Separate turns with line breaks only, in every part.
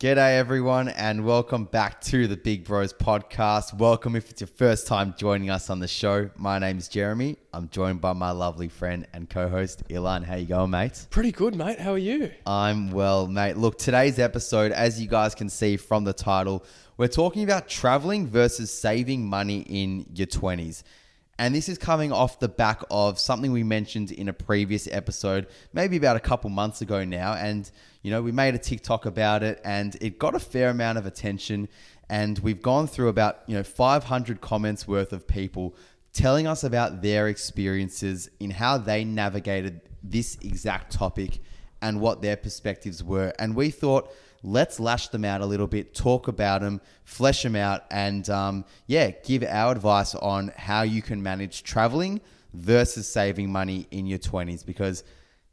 G'day everyone and welcome back to the Big Bros podcast. Welcome if it's your first time joining us on the show. My name's Jeremy. I'm joined by my lovely friend and co-host Ilan. How you going, mate?
Pretty good, mate. How are you?
I'm well, mate. Look, today's episode, as you guys can see from the title, we're talking about traveling versus saving money in your 20s. And this is coming off the back of something we mentioned in a previous episode, maybe about a couple months ago now. And, we made a TikTok about it and it got a fair amount of attention. And we've gone through about, 500 comments worth of people telling us about their experiences in how they navigated this exact topic and what their perspectives were. And we thought, let's lash them out a little bit, talk about them, flesh them out, and give our advice on how you can manage traveling versus saving money in your 20s, because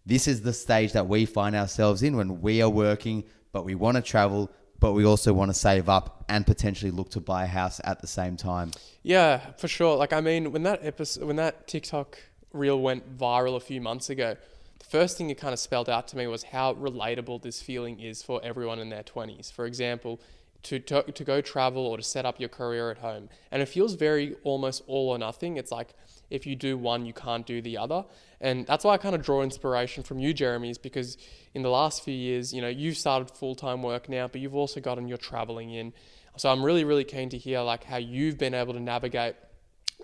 this is the stage that we find ourselves in when we are working, but we want to travel, but we also want to save up and potentially look to buy a house at the same time.
Yeah, for sure. When that TikTok reel went viral a few months ago, the first thing it kind of spelled out to me was how relatable this feeling is for everyone in their 20s. For example, to go travel or to set up your career at home. And it feels very almost all or nothing. It's like if you do one, you can't do the other. And that's why I kind of draw inspiration from you, Jeremy, is because in the last few years, you've started full-time work now, but you've also gotten your traveling in. So I'm really, really keen to hear how you've been able to navigate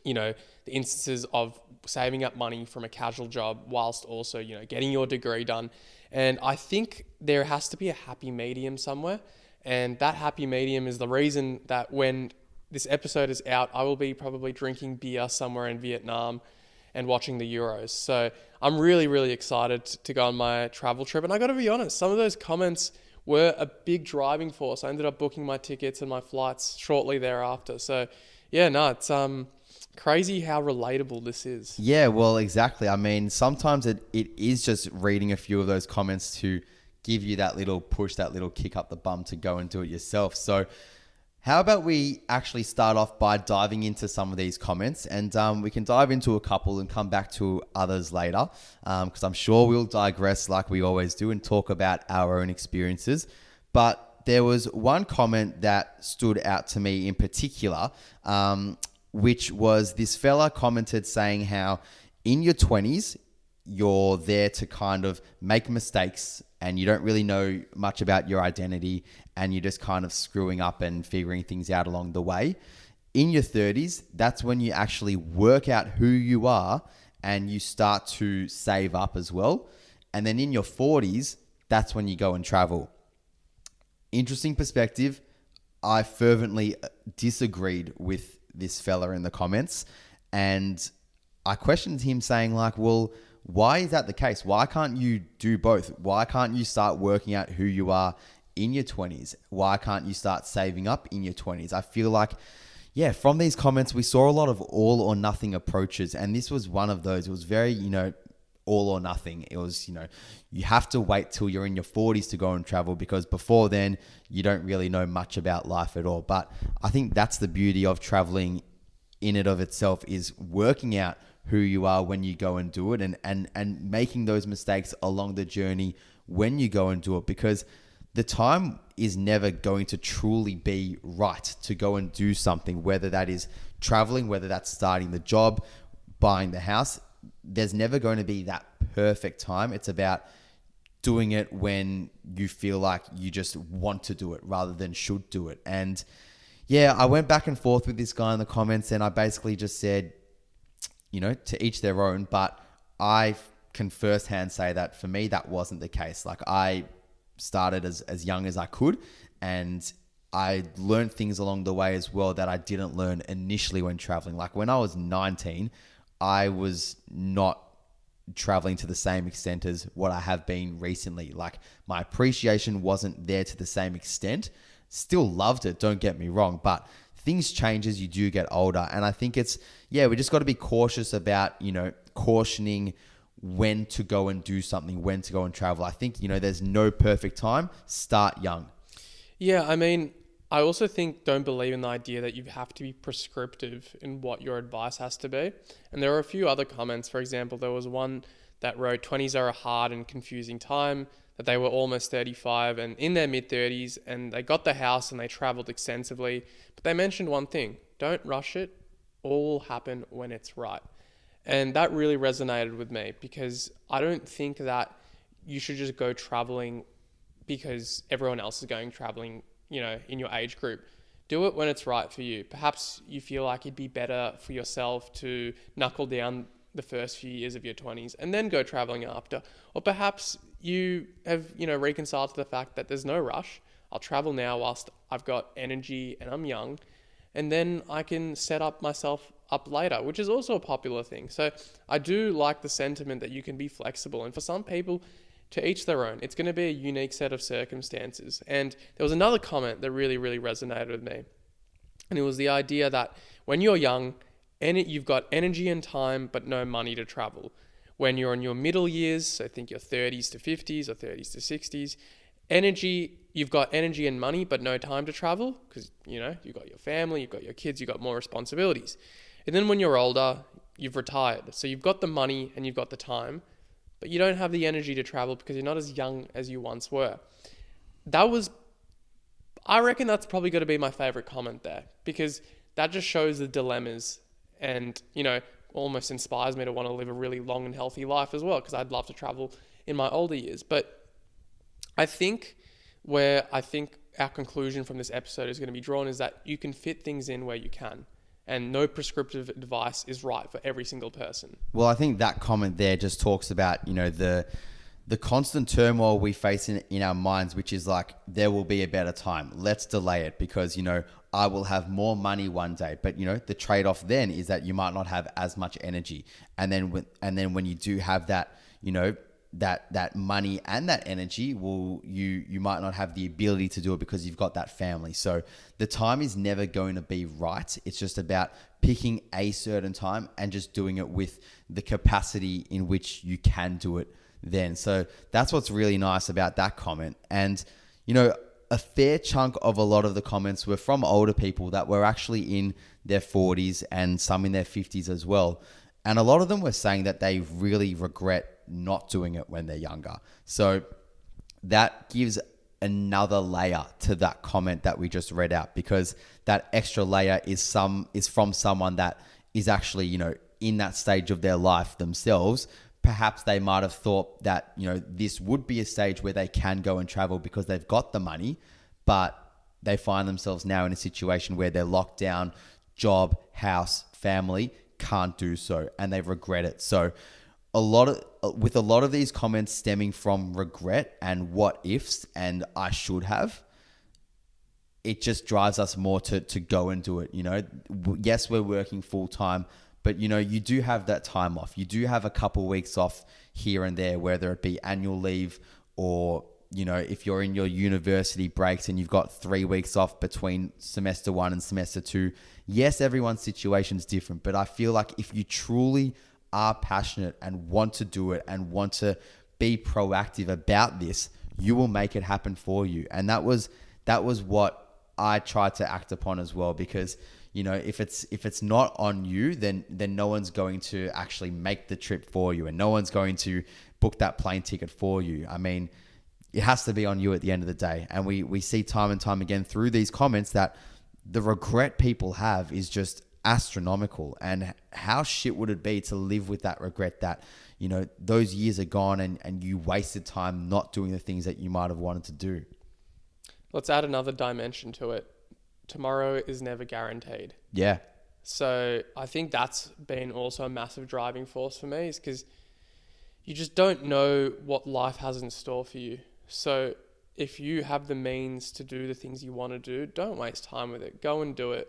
the instances of saving up money from a casual job whilst also, getting your degree done. And I think there has to be a happy medium somewhere. And that happy medium is the reason that when this episode is out, I will be probably drinking beer somewhere in Vietnam and watching the Euros. So I'm really, really excited to go on my travel trip. And I got to be honest, some of those comments were a big driving force. I ended up booking my tickets and my flights shortly thereafter. So it's crazy how relatable this is.
Yeah, well, exactly. I mean, sometimes it is just reading a few of those comments to give you that little push, that little kick up the bum to go and do it yourself. So how about we actually start off by diving into some of these comments, and we can dive into a couple and come back to others later, because I'm sure we'll digress like we always do and talk about our own experiences. But there was one comment that stood out to me in particular, which was this fella commented saying how in your 20s, you're there to kind of make mistakes and you don't really know much about your identity and you're just kind of screwing up and figuring things out along the way. In your 30s, that's when you actually work out who you are and you start to save up as well. And then in your 40s, that's when you go and travel. Interesting perspective. I fervently disagreed with this fella in the comments, and I questioned him saying well, why is that the case? Why can't you do both? Why can't you start working out who you are in your 20s? Why can't you start saving up in your 20s? I feel like, from these comments, we saw a lot of all or nothing approaches. And this was one of those. It was very, all or nothing. It was, you have to wait till you're in your 40s to go and travel, because before then you don't really know much about life at all. But I think that's the beauty of traveling in and of itself, is working out who you are when you go and do it, and making those mistakes along the journey when you go and do it, because the time is never going to truly be right to go and do something, whether that is traveling, whether that's starting the job, buying the house. There's never going to be that perfect time. It's about doing it when you feel like you just want to do it rather than should do it. And I went back and forth with this guy in the comments, and I basically just said, to each their own, but I can firsthand say that for me, that wasn't the case. I started as young as I could, and I learned things along the way as well that I didn't learn initially when traveling. When I was 19, I was not traveling to the same extent as what I have been recently. My appreciation wasn't there to the same extent. Still loved it, don't get me wrong, but things change as you do get older. And I think it's, we just got to be cautious about, cautioning when to go and do something, when to go and travel. I think, there's no perfect time. Start young.
Yeah, I mean, I also think don't believe in the idea that you have to be prescriptive in what your advice has to be. And there are a few other comments. For example, there was one that wrote, 20s are a hard and confusing time. but they were almost 35 and in their mid-30s, and they got the house and they traveled extensively. But they mentioned one thing: don't rush it. All will happen when it's right. And that really resonated with me, because I don't think that you should just go traveling because everyone else is going traveling, in your age group. Do it when it's right for you. Perhaps you feel like it'd be better for yourself to knuckle down the first few years of your 20s and then go traveling after. Or perhaps you have, reconciled to the fact that there's no rush. I'll travel now whilst I've got energy and I'm young, and then I can set up myself up later, which is also a popular thing. So I do like the sentiment that you can be flexible. And for some people, to each their own. It's going to be a unique set of circumstances. And there was another comment that really, really resonated with me. And it was the idea that when you're young, you've got energy and time, but no money to travel. When you're in your middle years, so I think your 30s to 50s or 30s to 60s, you've got energy and money, but no time to travel because, you've got your family, you've got your kids, you've got more responsibilities. And then when you're older, you've retired. So you've got the money and you've got the time, but you don't have the energy to travel because you're not as young as you once were. I reckon that's probably going to be my favorite comment there, because that just shows the dilemmas and, almost inspires me to want to live a really long and healthy life as well, because I'd love to travel in my older years. But I think our conclusion from this episode is going to be drawn is that you can fit things in where you can. And no prescriptive advice is right for every single person.
Well, I think that comment there just talks about, the constant turmoil we face in our minds, which is like, there will be a better time. Let's delay it because, I will have more money one day. But, the trade-off then is that you might not have as much energy. And then when you do have that, that money and that energy, you might not have the ability to do it because you've got that family. So the time is never going to be right. It's just about picking a certain time and just doing it with the capacity in which you can do it then. So that's what's really nice about that comment. And, a fair chunk of a lot of the comments were from older people that were actually in their 40s and some in their 50s as well. And a lot of them were saying that they really regret not doing it when they're younger. So that gives another layer to that comment that we just read out, because that extra layer is from someone that is actually, in that stage of their life themselves. Perhaps they might have thought that, this would be a stage where they can go and travel because they've got the money, but they find themselves now in a situation where they're locked down, job, house, family, can't do so, and they regret it. So with a lot of these comments stemming from regret and what ifs and I should have, it just drives us more to go and do it. Yes, we're working full time, but you do have that time off. You do have a couple weeks off here and there, whether it be annual leave or, if you're in your university breaks and you've got 3 weeks off between semester 1 and semester 2. Yes, everyone's situation is different, but I feel like if you truly are passionate and want to do it and want to be proactive about this, you will make it happen for you. And that was what I tried to act upon as well, because if it's not on you, then no one's going to actually make the trip for you, and no one's going to book that plane ticket for you. I mean, it has to be on you at the end of the day. And we see time and time again through these comments that the regret people have is just astronomical. And how shit would it be to live with that regret that, those years are gone and you wasted time not doing the things that you might have wanted to do.
Let's add another dimension to it. Tomorrow is never guaranteed.
Yeah.
So I think that's been also a massive driving force for me, is because you just don't know what life has in store for you. So if you have the means to do the things you want to do, don't waste time with it. Go and do it,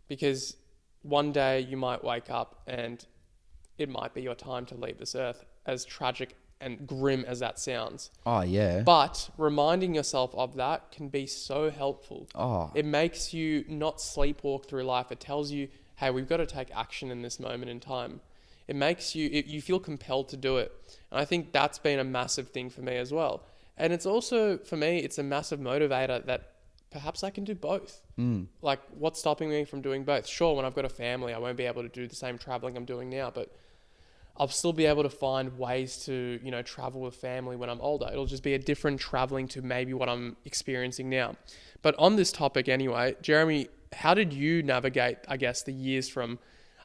because one day you might wake up and it might be your time to leave this earth, as tragic and grim as that sounds.
Oh, yeah.
But reminding yourself of that can be so helpful.
Oh.
It makes you not sleepwalk through life. It tells you, hey, we've got to take action in this moment in time. It makes you feel compelled to do it. And I think that's been a massive thing for me as well. And it's also, for me, it's a massive motivator that perhaps I can do both. Like, what's stopping me from doing both? Sure, when I've got a family, I won't be able to do the same traveling I'm doing now, but I'll still be able to find ways to, travel with family when I'm older. It'll just be a different traveling to maybe what I'm experiencing now. But on this topic anyway, Jeremy, how did you navigate, I guess, the years from,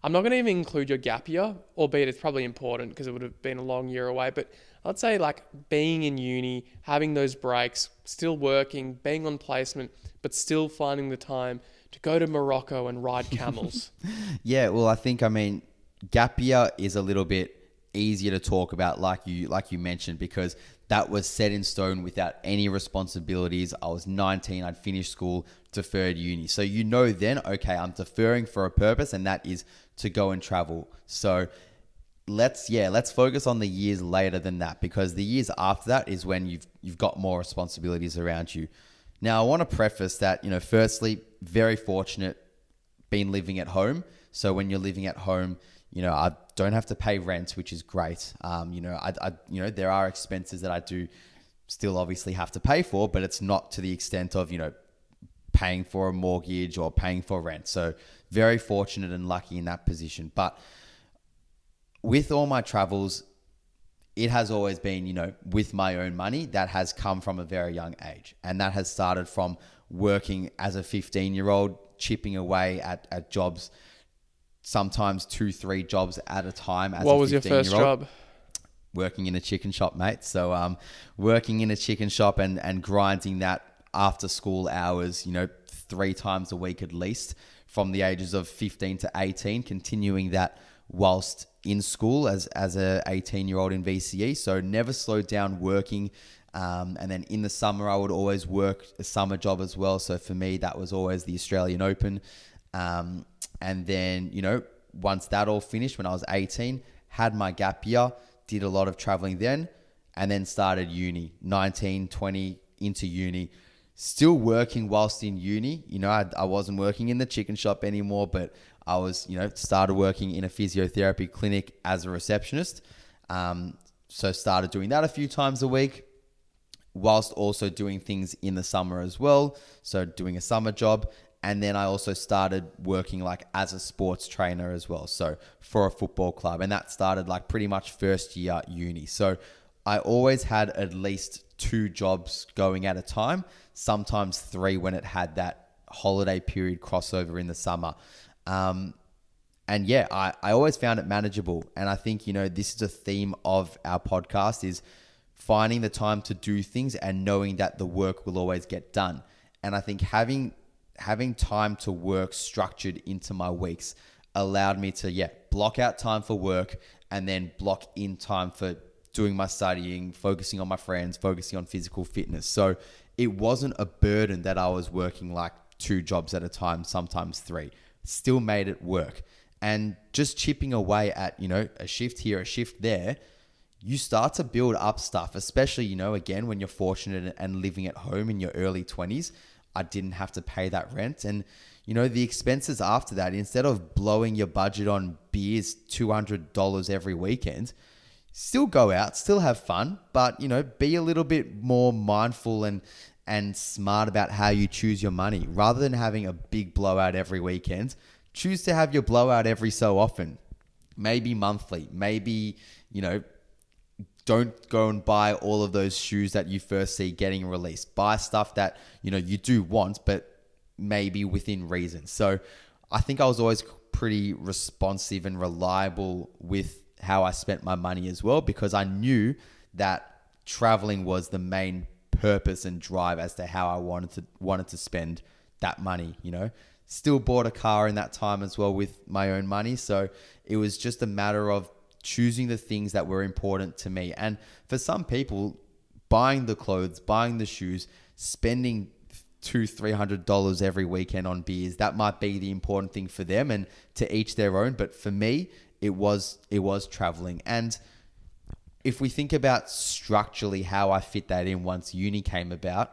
I'm not going to even include your gap year, albeit it's probably important because it would have been a long year away, but I'd say like being in uni, having those breaks, still working, being on placement, but still finding the time to go to Morocco and ride camels.
Yeah, well, I mean, gap year is a little bit easier to talk about, like you mentioned, because that was set in stone without any responsibilities. I was 19, I'd finished school, deferred uni. So then, okay, I'm deferring for a purpose, and that is to go and travel. So let's focus on the years later than that, because the years after that is when you've got more responsibilities around you. Now, I want to preface that, firstly, very fortunate been living at home. So when you're living at home, I don't have to pay rent, which is great. There are expenses that I do still obviously have to pay for, but it's not to the extent of, paying for a mortgage or paying for rent. So very fortunate and lucky in that position. But with all my travels, it has always been, with my own money. That has come from a very young age. And that has started from working as a 15-year-old, chipping away at jobs, sometimes 2-3 jobs at a time. As
what was your first job?
Working in a chicken shop, mate. So working in a chicken shop and grinding that after school hours, 3 times a week at least, from the ages of 15 to 18, continuing that whilst in school as a 18-year-old in VCE. So never slowed down working. And then in the summer, I would always work a summer job as well. So for me, that was always the Australian Open. And then, once that all finished, when I was 18, had my gap year, did a lot of traveling then, and then started uni, 19, 20, into uni. Still working whilst in uni. I wasn't working in the chicken shop anymore, but I was, started working in a physiotherapy clinic as a receptionist. So started doing that a few times a week, whilst also doing things in the summer as well. So doing a summer job. And then I also started working like as a sports trainer as well. So for a football club, and that started like pretty much first year uni. So I always had at least 2 jobs going at a time, sometimes 3 when it had that holiday period crossover in the summer. And yeah, I always found it manageable. And I think, this is a theme of our podcast, is finding the time to do things and knowing that the work will always get done. And I think having time to work structured into my weeks allowed me to, block out time for work and then block in time for doing my studying, focusing on my friends, focusing on physical fitness. So it wasn't a burden that I was working like 2 jobs at a time, sometimes 3. Still made it work. And just chipping away at, a shift here, a shift there, you start to build up stuff, especially, again, when you're fortunate and living at home in your early 20s. I didn't have to pay that rent. And, the expenses after that, instead of blowing your budget on beers, $200 every weekend, still go out, still have fun, but, be a little bit more mindful and smart about how you choose your money. Rather than having a big blowout every weekend, choose to have your blowout every so often, maybe monthly, maybe, don't go and buy all of those shoes that you first see getting released. Buy stuff that, you do want, but maybe within reason. So I think I was always pretty responsive and reliable with how I spent my money as well, because I knew that traveling was the main purpose and drive as to how I wanted to spend that money, Still bought a car in that time as well with my own money. So it was just a matter of choosing the things that were important to me. And for some people, buying the clothes, buying the shoes, spending $200-$300 every weekend on beers, that might be the important thing for them, and to each their own. But for me, it was traveling. And if we think about structurally how I fit that in once uni came about,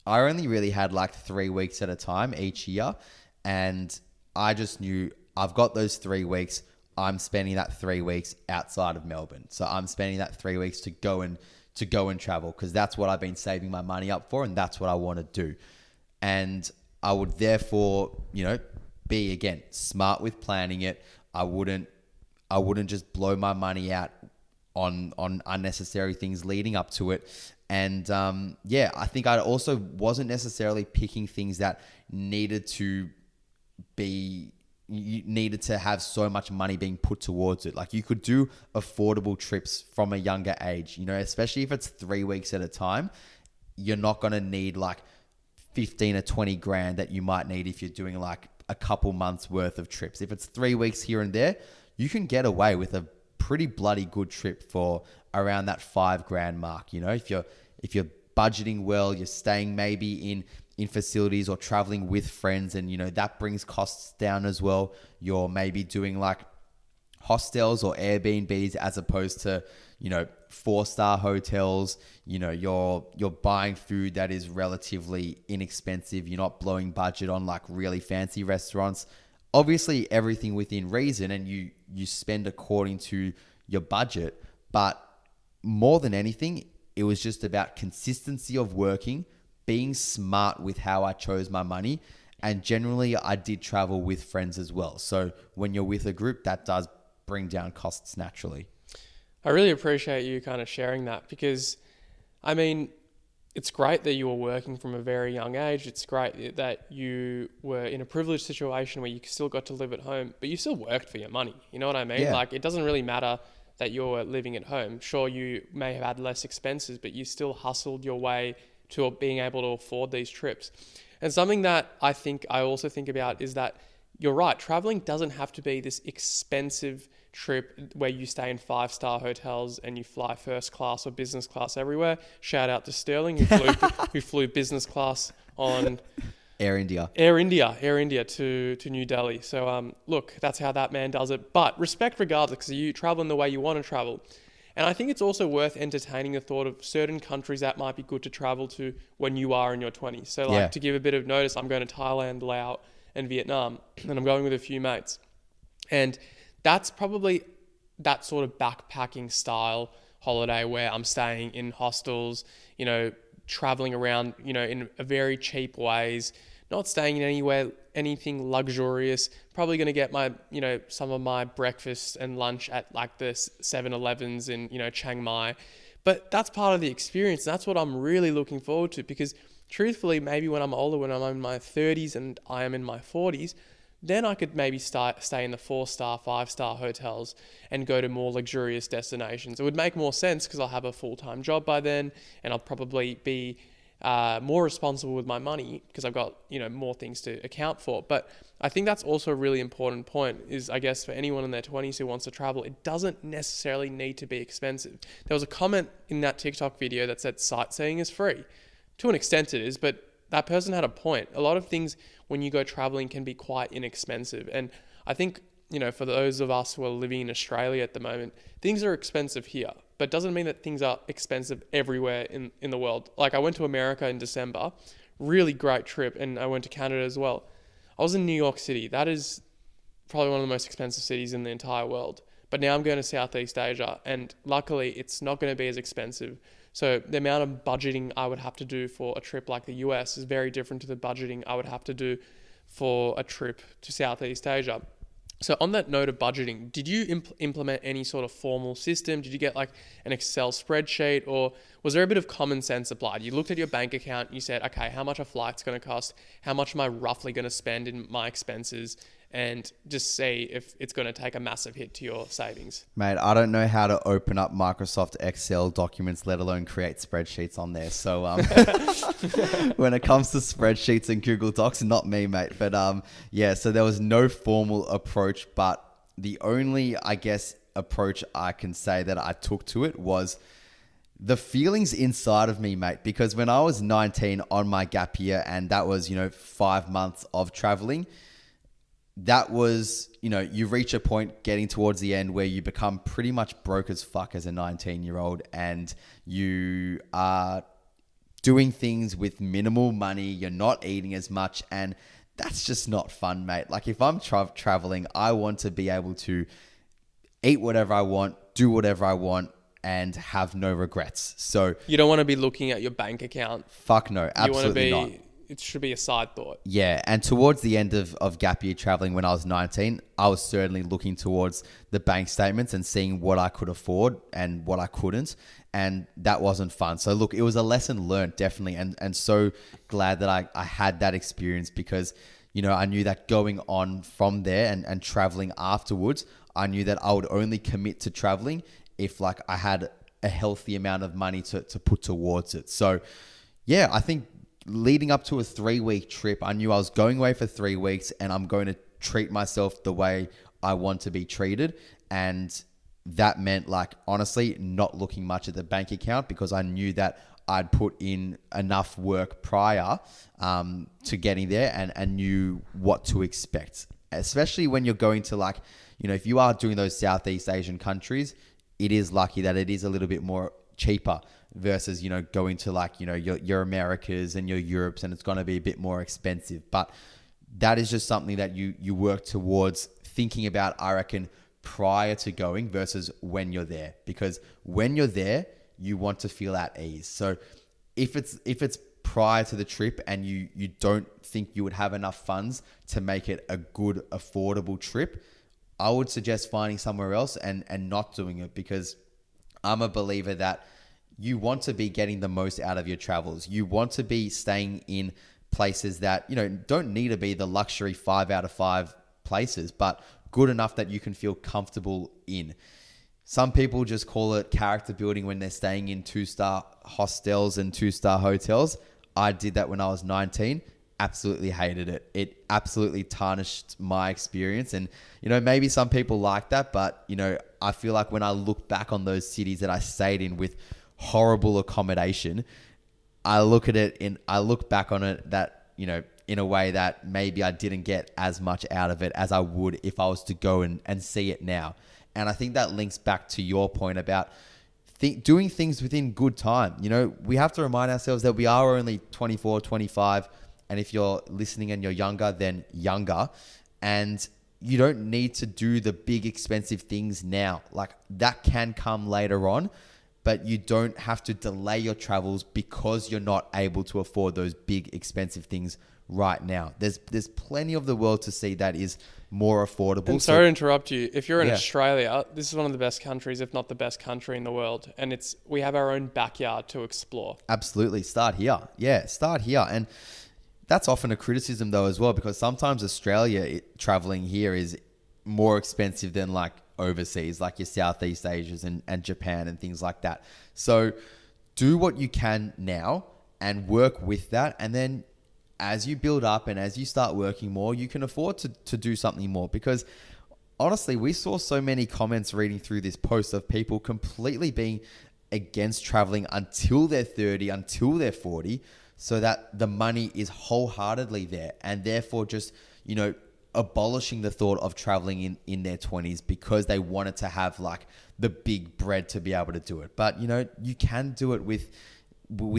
I only really had like 3 weeks at a time each year. And I just knew I've got those 3 weeks. I'm spending that 3 weeks outside of Melbourne. So I'm spending that 3 weeks to go and travel, because that's what I've been saving my money up for, and that's what I want to do. And I would therefore, be, again, smart with planning it. I wouldn't I wouldn't just blow my money out on unnecessary things leading up to it. And I think I also wasn't necessarily picking things that needed to be, you needed to have so much money being put towards it. Like you could do affordable trips from a younger age, especially if it's 3 weeks at a time. You're not going to need like 15 or 20 grand that you might need if you're doing like a couple months worth of trips. If it's 3 weeks here and there, you can get away with a pretty bloody good trip for around that 5 grand mark. If you're budgeting well, you're staying maybe in facilities or traveling with friends, and that brings costs down as well. You're maybe doing like hostels or Airbnbs as opposed to 4-star hotels. You're buying food that is relatively inexpensive. You're not blowing budget on like really fancy restaurants. Obviously everything within reason, and you spend according to your budget. But more than anything, it was just about consistency of working, being smart with how I chose my money. And generally I did travel with friends as well. So when you're with a group, that does bring down costs naturally.
I really appreciate you kind of sharing that, because I mean, it's great that you were working from a very young age. It's great that you were in a privileged situation where you still got to live at home, but you still worked for your money. You know what I mean?
Yeah.
Like, it doesn't really matter that you're living at home. Sure, you may have had less expenses, but you still hustled your way to being able to afford these trips. And something that I also think about is that you're right. Traveling doesn't have to be this expensive trip where you stay in 5-star hotels and you fly first class or business class everywhere. Shout out to Sterling who flew business class on
Air India
to New Delhi. So look, that's how that man does it. But respect regardless, because you travel in the way you want to travel. And I think it's also worth entertaining the thought of certain countries that might be good to travel to when you are in your 20s. So to give a bit of notice, I'm going to Thailand, Laos and Vietnam, and I'm going with a few mates. And that's probably that sort of backpacking style holiday where I'm staying in hostels, traveling around, in a very cheap ways, not staying in anything luxurious, probably going to get my, some of my breakfast and lunch at like the 7-Elevens in, Chiang Mai. But that's part of the experience. And that's what I'm really looking forward to, because truthfully, maybe when I'm older, when I'm in my 30s and I am in my 40s, then I could maybe stay in the 4-star, 5-star hotels and go to more luxurious destinations. It would make more sense because I'll have a full-time job by then, and I'll probably be more responsible with my money because I've got, more things to account for. But I think that's also a really important point is, I guess, for anyone in their 20s who wants to travel, it doesn't necessarily need to be expensive. There was a comment in that TikTok video that said sightseeing is free. To an extent it is, but that person had a point. A lot of things when you go traveling can be quite inexpensive. And I think, for those of us who are living in Australia at the moment, things are expensive here, but doesn't mean that things are expensive everywhere in the world. Like, I went to America in December, really great trip, and I went to Canada as well. I was in New York City. That is probably one of the most expensive cities in the entire world. But now I'm going to Southeast Asia, and luckily it's not going to be as expensive. So the amount of budgeting I would have to do for a trip like the US is very different to the budgeting I would have to do for a trip to Southeast Asia. So on that note of budgeting, did you implement any sort of formal system? Did you get like an Excel spreadsheet, or was there a bit of common sense applied? You looked at your bank account, you said, okay, how much a flight's going to cost? How much am I roughly going to spend in my expenses? And just see if it's going to take a massive hit to your savings.
Mate, I don't know how to open up Microsoft Excel documents, let alone create spreadsheets on there. So when it comes to spreadsheets and Google Docs, not me, mate. But so there was no formal approach. But the only, I guess, approach I can say that I took to it was the feelings inside of me, mate. Because when I was 19 on my gap year, and that was, 5 months of traveling, that was, you reach a point getting towards the end where you become pretty much broke as fuck as a 19-year-old, and you are doing things with minimal money. You're not eating as much, and that's just not fun, mate. Like, if I'm traveling, I want to be able to eat whatever I want, do whatever I want, and have no regrets. So
you don't want to be looking at your bank account.
Fuck no, absolutely not.
it should be a side thought.
Yeah, and towards the end of gap year traveling when I was 19, I was certainly looking towards the bank statements and seeing what I could afford and what I couldn't, and that wasn't fun. So look, it was a lesson learned, definitely, and so glad that I had that experience because, you know, I knew that going on from there and traveling afterwards, I knew that I would only commit to traveling if like I had a healthy amount of money to put towards it. So yeah, I think leading up to a 3-week trip, I knew I was going away for 3 weeks and I'm going to treat myself the way I want to be treated. And that meant like, honestly, not looking much at the bank account because I knew that I'd put in enough work prior to getting there and knew what to expect, especially when you're going to like, you know, if you are doing those Southeast Asian countries, it is lucky that it is a little bit more cheaper versus, you know, going to like, you know, your Americas and your Europes, and it's going to be a bit more expensive. But that is just something that you work towards thinking about, I reckon, prior to going versus when you're there. Because when you're there, you want to feel at ease. So if it's prior to the trip and you don't think you would have enough funds to make it a good, affordable trip, I would suggest finding somewhere else and not doing it, because I'm a believer that you want to be getting the most out of your travels. You want to be staying in places that, you know, don't need to be the luxury 5 out of 5 places, but good enough that you can feel comfortable in. Some people just call it character building when they're staying in 2-star hostels and 2-star hotels. I did that when I was 19. Absolutely hated it. It absolutely tarnished my experience. And, you know, maybe some people like that, but, you know, I feel like when I look back on those cities that I stayed in with horrible accommodation, I look back on it that, you know, in a way that maybe I didn't get as much out of it as I would if I was to go and see it now. And I think that links back to your point about doing things within good time. You know, we have to remind ourselves that we are only 24, 25. And if you're listening and you're younger, then younger. And you don't need to do the big expensive things now. Like, that can come later on, but you don't have to delay your travels because you're not able to afford those big expensive things right now. There's plenty of the world to see that is more affordable.
And sorry to interrupt you. If you're in Australia, this is one of the best countries, if not the best country in the world. And we have our own backyard to explore.
Absolutely. Start here. Yeah, start here. And that's often a criticism though as well, because sometimes Australia traveling here is more expensive than like overseas, like your Southeast Asias and Japan and things like that. So do what you can now and work with that. And then as you build up and as you start working more, you can afford to do something more. Because honestly, we saw so many comments reading through this post of people completely being against traveling until they're 30, until they're 40, so that the money is wholeheartedly there, and therefore just, you know, abolishing the thought of traveling in their 20s because they wanted to have like the big bread to be able to do it. But, you know, you can do it with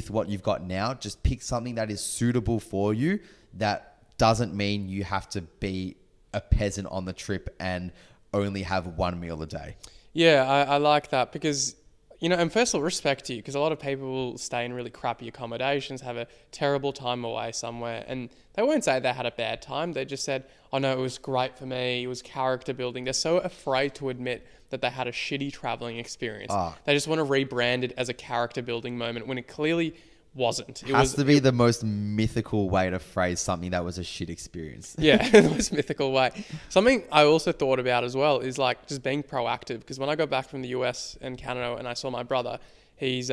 what you've got now. Just pick something that is suitable for you. That doesn't mean you have to be a peasant on the trip and only have one meal a day.
Yeah, I like that because, you know, and first of all, respect to you, because a lot of people will stay in really crappy accommodations, have a terrible time away somewhere, and they won't say they had a bad time. They just said, oh no, it was great for me. It was character building. They're so afraid to admit that they had a shitty traveling experience. They just want to rebrand it as a character building moment when it clearly wasn't. It
has to be the most mythical way to phrase something that was a shit experience.
Yeah, the most mythical way. Something I also thought about as well is like just being proactive. Because when I got back from the US and Canada and I saw my brother, he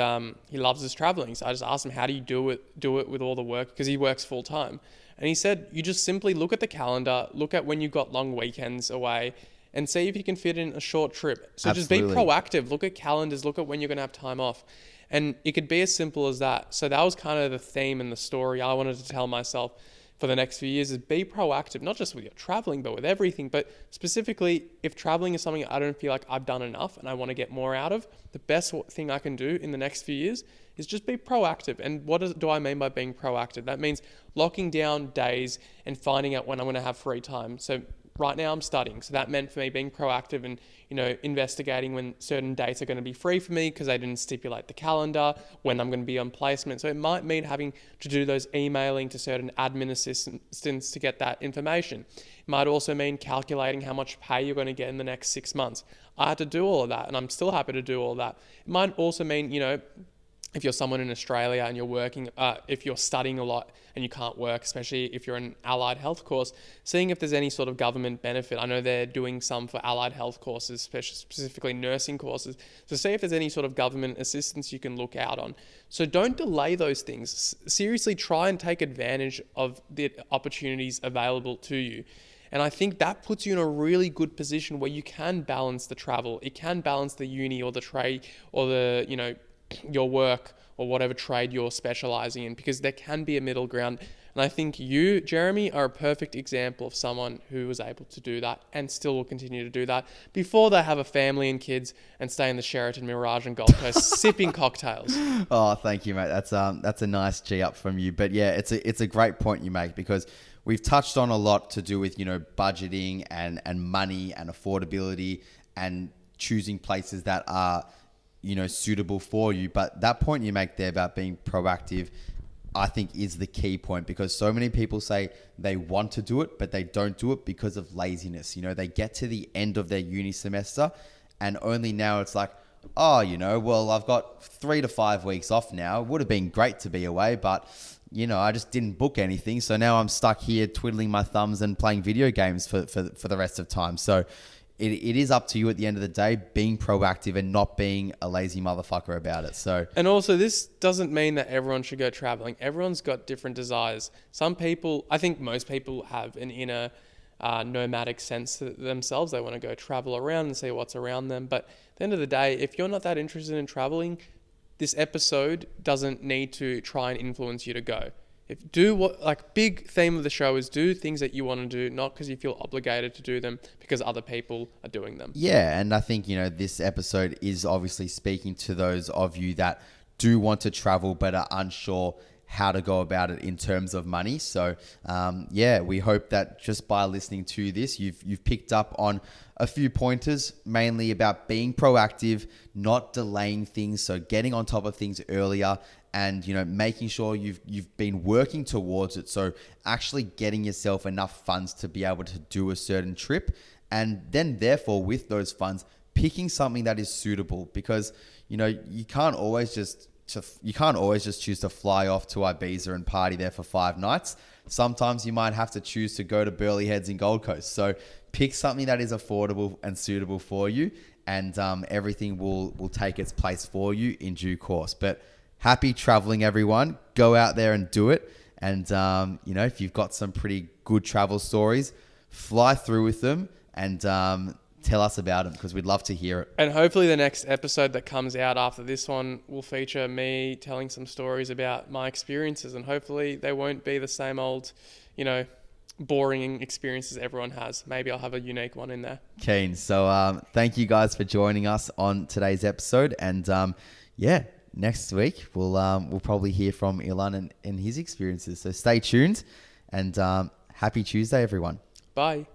loves his traveling. So I just asked him, how do you do it with all the work? Because he works full time. And he said, you just simply look at the calendar, look at when you've got long weekends away, and see if you can fit in a short trip. So Absolutely. Just be proactive. Look at calendars, look at when you're going to have time off. And it could be as simple as that. So that was kind of the theme and the story I wanted to tell myself for the next few years, is be proactive, not just with your traveling, but with everything. But specifically, if traveling is something I don't feel like I've done enough and I want to get more out of, the best thing I can do in the next few years is just be proactive. And what do I mean by being proactive? That means locking down days and finding out when I'm going to have free time. So right now I'm studying. So that meant for me being proactive and, investigating when certain dates are going to be free for me because they didn't stipulate the calendar, when I'm going to be on placement. So it might mean having to do those emailing to certain admin assistants to get that information. It might also mean calculating how much pay you're going to get in the next 6 months. I had to do all of that, and I'm still happy to do all of that. It might also mean, if you're someone in Australia and you're working, if you're studying a lot and you can't work, especially if you're in an allied health course, seeing if there's any sort of government benefit. I know they're doing some for allied health courses, specifically nursing courses. So see if there's any sort of government assistance you can look out on. So don't delay those things. Seriously, try and take advantage of the opportunities available to you. And I think that puts you in a really good position where you can balance the travel. It can balance the uni or the trade or your work or whatever trade you're specializing in, because there can be a middle ground. And I think you, Jeremy, are a perfect example of someone who was able to do that and still will continue to do that before they have a family and kids and stay in the Sheraton Mirage and Gold Coast sipping cocktails.
Oh, thank you, mate. That's a nice G up from you. But yeah, it's a great point you make, because we've touched on a lot to do with, budgeting and money and affordability and choosing places that are, suitable for you. But that point you make there about being proactive, I think is the key point, because so many people say they want to do it, but they don't do it because of laziness. They get to the end of their uni semester and only now it's like, oh, well, I've got 3 to 5 weeks off now. It would have been great to be away, but I just didn't book anything. So now I'm stuck here twiddling my thumbs and playing video games for the rest of time. So it is up to you at the end of the day, being proactive and not being a lazy motherfucker about it. So,
and also this doesn't mean that everyone should go traveling. Everyone's got different desires. Some people, I think most people have an inner nomadic sense to themselves. They want to go travel around and see what's around them. But at the end of the day, if you're not that interested in traveling, this episode doesn't need to try and influence you to go. Big theme of the show is do things that you want to do, not because you feel obligated to do them because other people are doing them.
Yeah, and I think, this episode is obviously speaking to those of you that do want to travel but are unsure how to go about it in terms of money. So, we hope that just by listening to this, you've picked up on a few pointers, mainly about being proactive, not delaying things, so getting on top of things earlier, and making sure you've been working towards it. So actually getting yourself enough funds to be able to do a certain trip, and then therefore with those funds picking something that is suitable, because you can't always just choose to fly off to Ibiza and party there for 5 nights. Sometimes you might have to choose to go to Burleigh Heads in Gold Coast. So pick something that is affordable and suitable for you, and everything will take its place for you in due course. But happy traveling, everyone. Go out there and do it. And, if you've got some pretty good travel stories, fly through with them and tell us about them, because we'd love to hear it.
And hopefully the next episode that comes out after this one will feature me telling some stories about my experiences, and hopefully they won't be the same old, boring experiences everyone has. Maybe I'll have a unique one in there.
Keen. So thank you guys for joining us on today's episode. And next week we'll probably hear from Ilan and his experiences. So stay tuned, and happy Tuesday, everyone.
Bye.